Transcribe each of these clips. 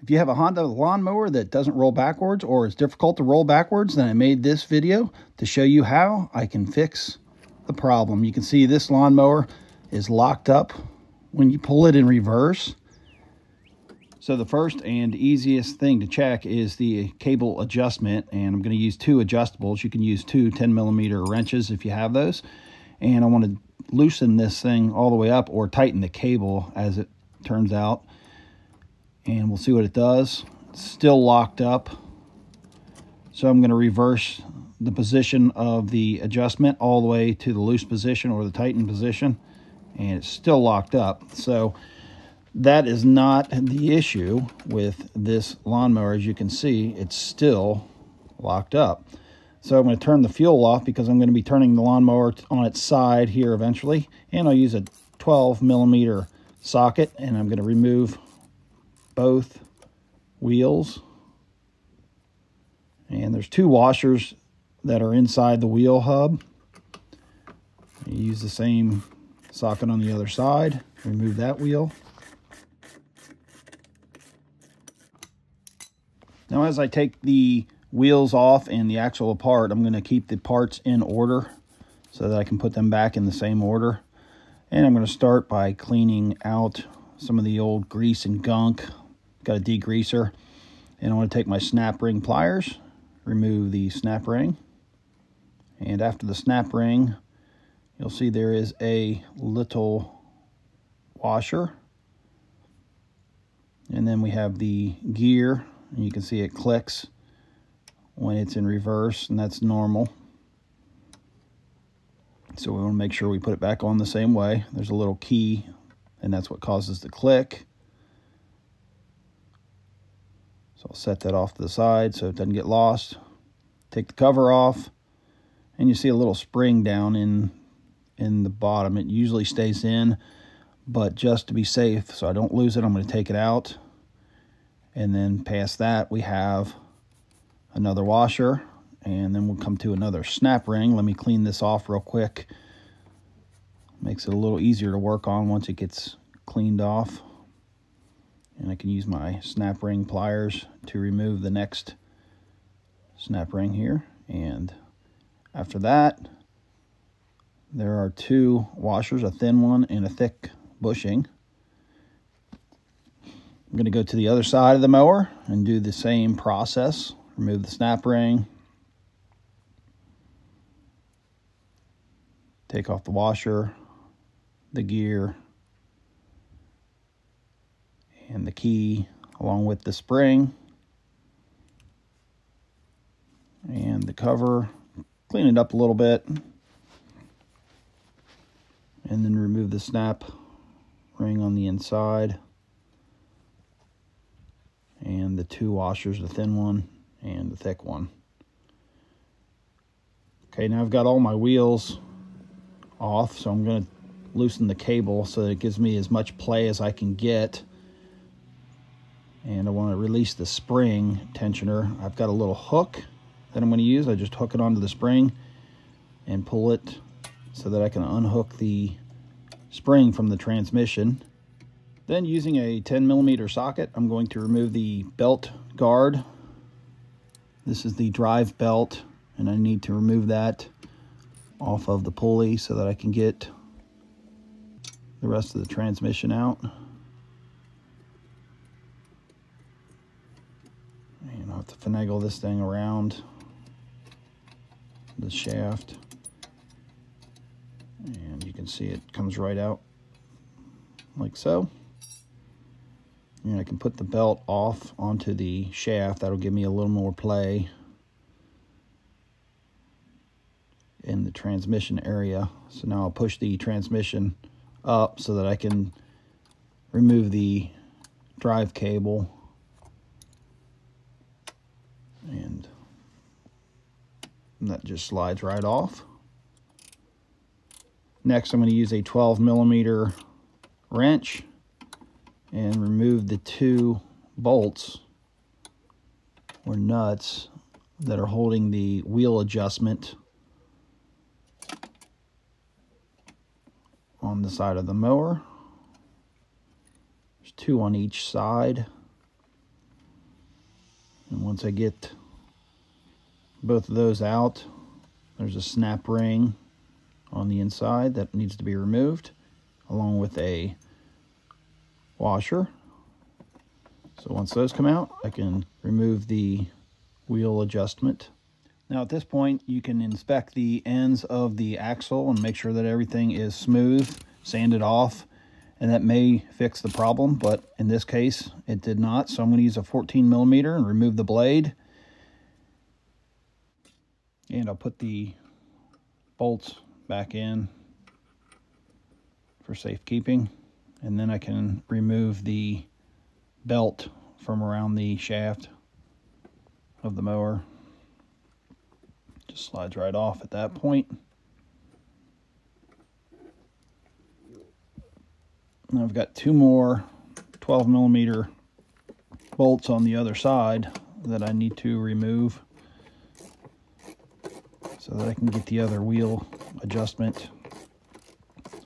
If you have a Honda lawnmower that doesn't roll backwards or is difficult to roll backwards, then I made this video to show you how I can fix the problem. You can see this lawnmower is locked up when you pull it in reverse. So the first and easiest thing to check is the cable adjustment, and I'm going to use two adjustables. You can use two 10mm wrenches if you have those. And I want to loosen this thing all the way up or tighten the cable as it turns out. And we'll see what it does. It's still locked up. So I'm going to reverse the position of the adjustment all the way to the loose position or the tightened position. And it's still locked up. So that is not the issue with this lawnmower. As you can see, it's still locked up. So I'm going to turn the fuel off because I'm going to be turning the lawnmower on its side here eventually. And I'll use a 12mm socket, and I'm going to remove both wheels. And there's two washers that are inside the wheel hub. You use the same socket on the other side. Remove that wheel. Now as I take the wheels off and the axle apart, I'm going to keep the parts in order so that I can put them back in the same order. And I'm going to start by cleaning out some of the old grease and gunk. Got a degreaser, and I want to take my snap ring pliers, remove the snap ring, and after the snap ring, you'll see there is a little washer, and then we have the gear, and you can see it clicks when it's in reverse, and that's normal. So we want to make sure we put it back on the same way. There's a little key, and that's what causes the click. So I'll set that off to the side so it doesn't get lost. Take the cover off, and you see a little spring down in the bottom. It usually stays in, but just to be safe so I don't lose it, I'm going to take it out. And then past that we have another washer, and then we'll come to another snap ring. Let me clean this off real quick. Makes it a little easier to work on once it gets cleaned off. And I can use my snap ring pliers to remove the next snap ring here. And after that, there are two washers, a thin one and a thick bushing. I'm going to go to the other side of the mower and do the same process. Remove the snap ring. Take off the washer, the gear, and the key along with the spring and the cover. Clean it up a little bit, and then remove the snap ring on the inside and the two washers, the thin one and the thick one. Okay, now I've got all my wheels off, so I'm going to loosen the cable so that it gives me as much play as I can get. And I want to release the spring tensioner. I've got a little hook that I'm going to use. I just hook it onto the spring and pull it so that I can unhook the spring from the transmission. Then using a 10mm socket, I'm going to remove the belt guard. This is the drive belt, and I need to remove that off of the pulley so that I can get the rest of the transmission out. And I'll have to finagle this thing around the shaft, and you can see it comes right out like so. And I can put the belt off onto the shaft. That'll give me a little more play in the transmission area. So now I'll push the transmission up so that I can remove the drive cable, and that just slides right off. Next, I'm going to use a 12mm wrench and remove the two bolts or nuts that are holding the wheel adjustment on the side of the mower. There's two on each side. And once I get both of those out, there's a snap ring on the inside that needs to be removed, along with a washer. So once those come out, I can remove the wheel adjustment. Now at this point, you can inspect the ends of the axle and make sure that everything is smooth, sand it off, and that may fix the problem, but in this case, it did not. So I'm going to use a 14mm and remove the blade. And I'll put the bolts back in for safekeeping. And then I can remove the belt from around the shaft of the mower. Just slides right off at that point. And I've got two more 12mm bolts on the other side that I need to remove so that I can get the other wheel adjustment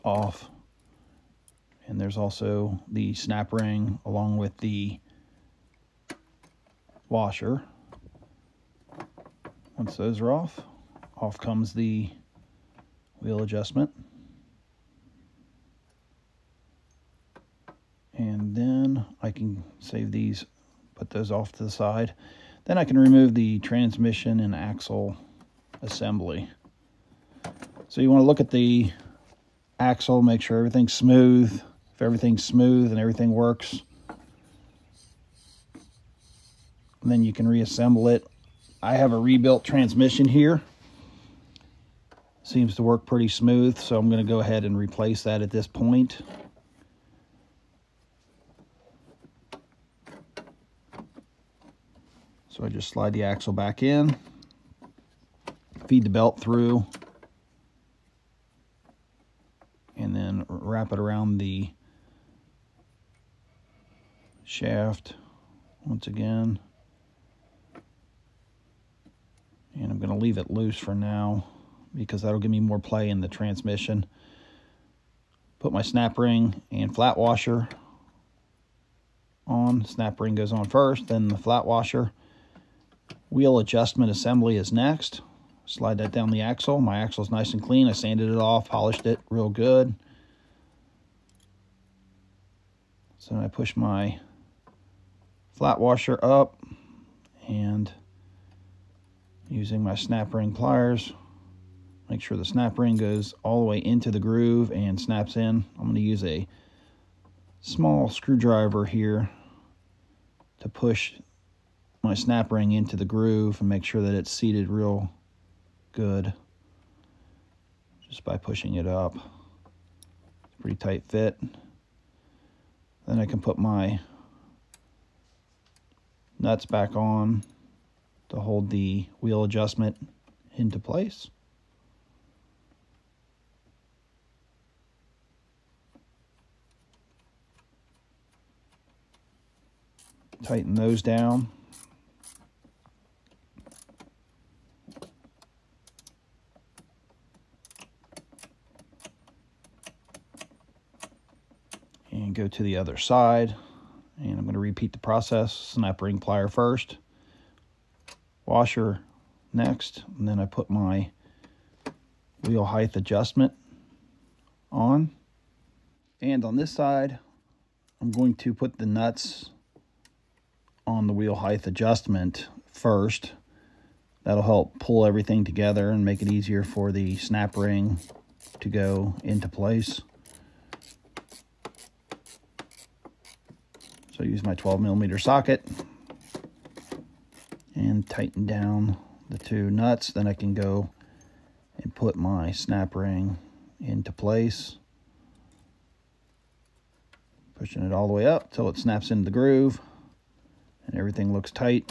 off. And there's also the snap ring along with the washer. Once those are off comes the wheel adjustment. And then I can save these, put those off to the side. Then I can remove the transmission and axle assembly. So you want to look at the axle, make sure everything's smooth. If everything's smooth and everything works, then you can reassemble it. I have a rebuilt transmission here. Seems to work pretty smooth, so I'm going to go ahead and replace that at this point. So I just slide the axle back in, feed the belt through, and then wrap it around the shaft once again. And I'm going to leave it loose for now because that'll give me more play in the transmission. Put my snap ring and flat washer on. Snap ring goes on first, then the flat washer. Wheel adjustment assembly is next. Slide that down the axle. My axle's nice and clean. I sanded it off, polished it real good. So I push my flat washer up and using my snap ring pliers, make sure the snap ring goes all the way into the groove and snaps in. I'm going to use a small screwdriver here to push my snap ring into the groove and make sure that it's seated real good just by pushing it up. It's a pretty tight fit. Then I can put my nuts back on to hold the wheel adjustment into place. Tighten those down. And go to the other side. And I'm going to repeat the process. Snap ring plier first, washer next, and then I put my wheel height adjustment on. And on this side, I'm going to put the nuts on the wheel height adjustment first. That'll help pull everything together and make it easier for the snap ring to go into place. So I use my 12mm socket and tighten down the two nuts. Then I can go and put my snap ring into place, pushing it all the way up till it snaps into the groove and everything looks tight.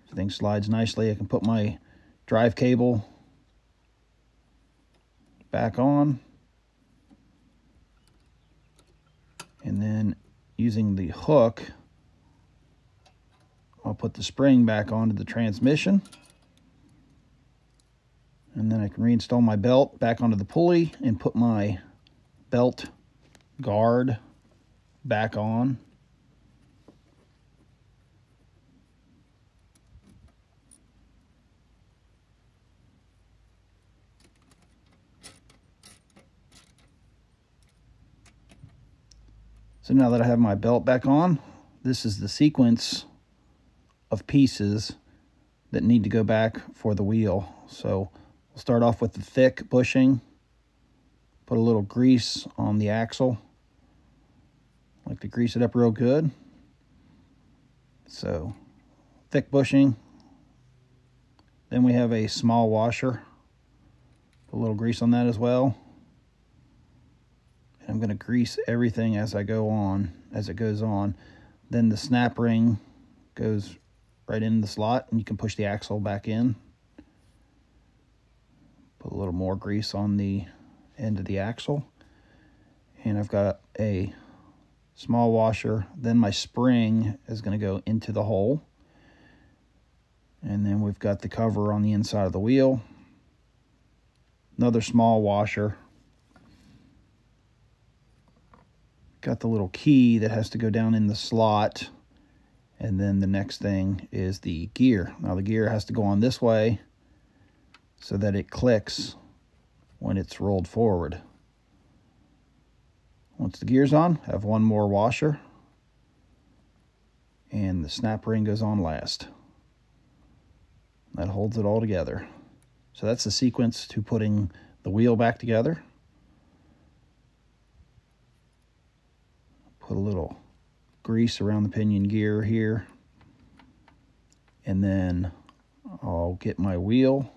Everything slides nicely. I can put my drive cable back on, and then using the hook, I'll put the spring back onto the transmission, and then I can reinstall my belt back onto the pulley and put my belt guard back on. So now that I have my belt back on, this is the sequence of pieces that need to go back for the wheel. So we'll start off with the thick bushing. Put a little grease on the axle. Like to grease it up real good. So thick bushing. Then we have a small washer. Put a little grease on that as well. And I'm going to grease everything as I go on, as it goes on. Then the snap ring goes right in the slot, and you can push the axle back in. Put a little more grease on the end of the axle. And I've got a small washer. Then my spring is going to go into the hole. And then we've got the cover on the inside of the wheel. Another small washer. Got the little key that has to go down in the slot. And then the next thing is the gear. Now the gear has to go on this way so that it clicks when it's rolled forward. Once the gear's on, I have one more washer. And the snap ring goes on last. That holds it all together. So that's the sequence to putting the wheel back together. Put a little grease around the pinion gear here. And then I'll get my wheel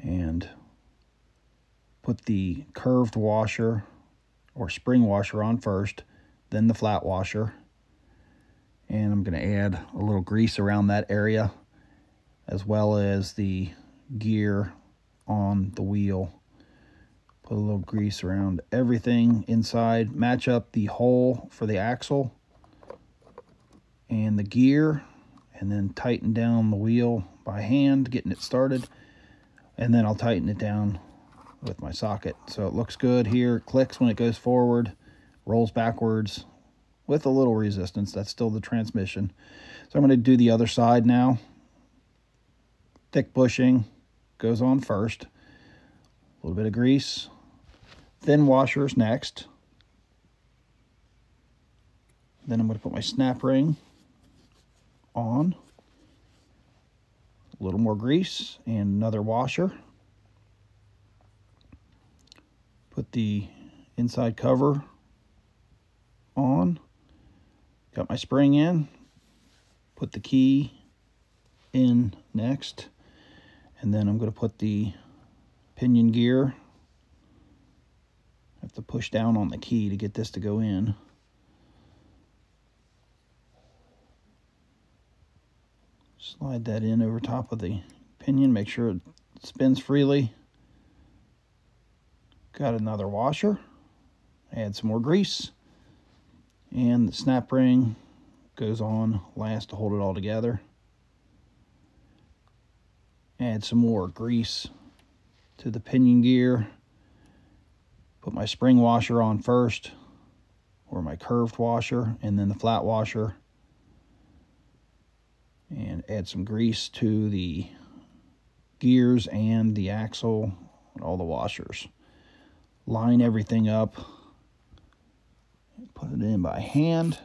and put the curved washer or spring washer on first, then the flat washer. And I'm going to add a little grease around that area, as well as the gear on the wheel. Put a little grease around everything inside. Match up the hole for the axle and the gear, and then tighten down the wheel by hand, getting it started. And then I'll tighten it down with my socket. So it looks good here. It clicks when it goes forward, rolls backwards with a little resistance. That's still the transmission. So I'm going to do the other side now. Thick bushing goes on first. A little bit of grease. Thin washers next. Then I'm going to put my snap ring on. A little more grease and another washer. Put the inside cover on. Got my spring in. Put the key in next. And then I'm going to put the pinion gear. I have to push down on the key to get this to go in. Slide that in over top of the pinion. Make sure it spins freely. Got another washer. Add some more grease. And the snap ring goes on last to hold it all together. Add some more grease to the pinion gear. Put my spring washer on first, or my curved washer, and then the flat washer. And add some grease to the gears and the axle and all the washers. Line everything up. Put it in by hand.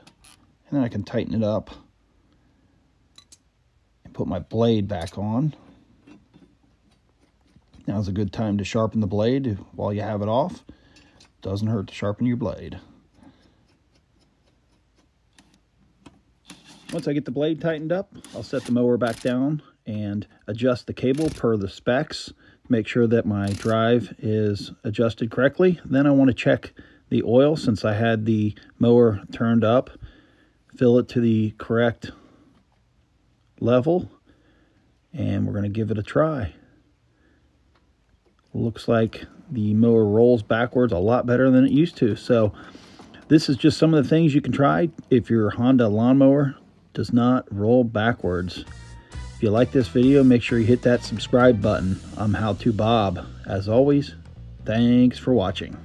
And then I can tighten it up and put my blade back on. Now's a good time to sharpen the blade while you have it off. Doesn't hurt to sharpen your blade. Once I get the blade tightened up, I'll set the mower back down and adjust the cable per the specs. Make sure that my drive is adjusted correctly. Then I want to check the oil since I had the mower turned up. Fill it to the correct level. And we're going to give it a try. Looks like the mower rolls backwards a lot better than it used to. So this is just some of the things you can try if your Honda lawnmower does not roll backwards. If you like this video, make sure you hit that subscribe button. I'm How To Bob. As always, thanks for watching.